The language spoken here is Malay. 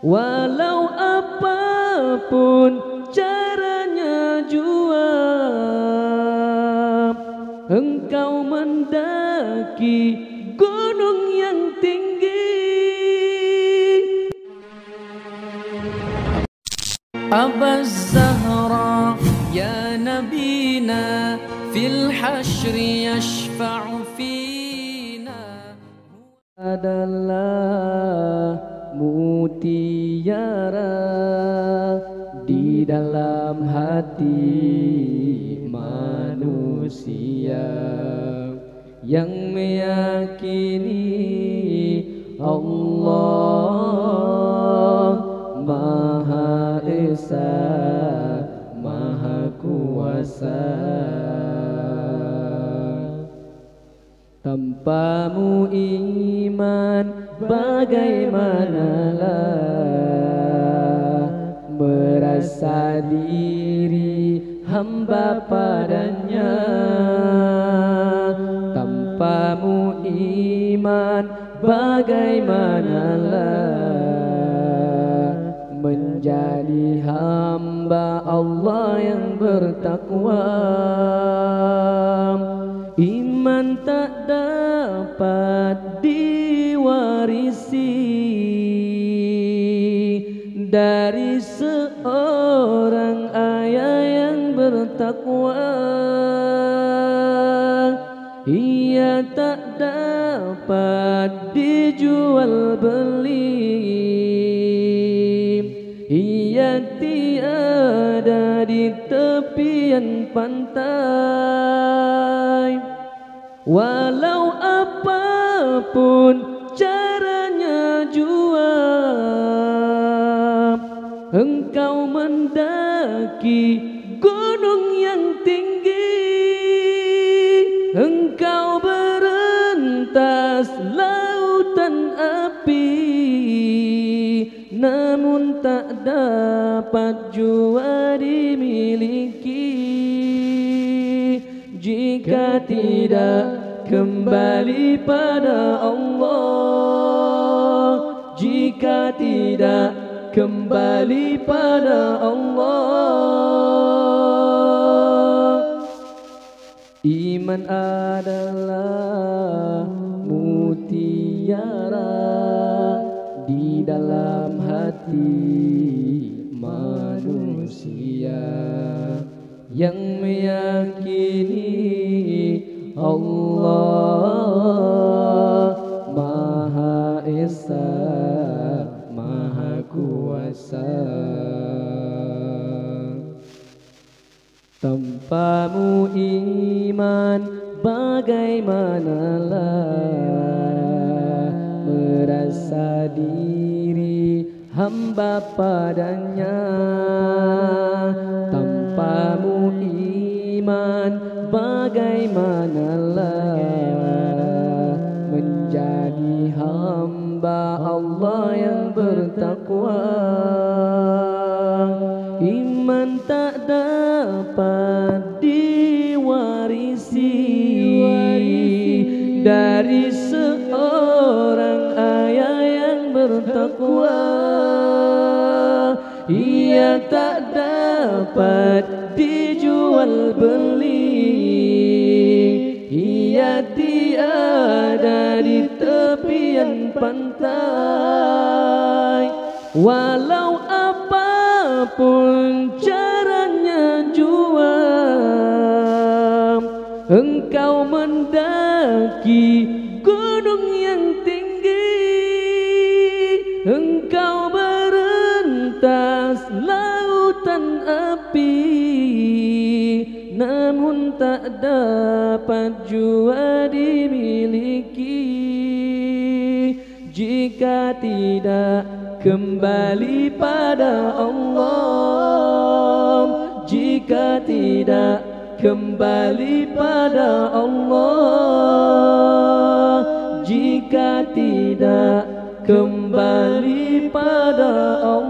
Walau apapun caranya jua engkau mendaki gunung yang tinggi. Abaz Zahra ya nabina fil hasyri yashfa'u fina, adalah mutiara di dalam hati manusia yang meyakini Allah Maha Esa, Maha Kuasa. Tanpamu iman bagaimanalah merasa diri hamba padanya. Tanpamu iman bagaimanalah menjadi hamba Allah yang bertakwa. Iman tak dapat diwarisi dari seorang ayah yang bertakwa. Ia tak dapat dijual beli, ia tiada di tepian pantai. Walau apapun caranya jua engkau mendaki gunung yang tinggi, engkau berentas lautan api, namun tak dapat jua dimiliki jika tidak kembali pada Allah, jika tidak kembali pada Allah. Iman adalah mutiara di dalam hati manusia yang meyakini Allah Maha Esa, Maha Kuasa. Tanpamu iman bagaimanalah merasa diri hamba padanya. Tanpamu iman bagaimanalah menjadi hamba Allah yang bertakwa. Iman tak dapat diwarisi dari seorang ayah yang bertakwa. Ia tak dapat dijual beli, ia tiada di tepian pantai. Walau apapun caranya jua engkau mendaki gunung yang tinggi, engkau berentas lautan api, namun tak dapat jua dimiliki jika tidak kembali pada Allah, jika tidak kembali pada Allah, jika tidak kembali pada Allah.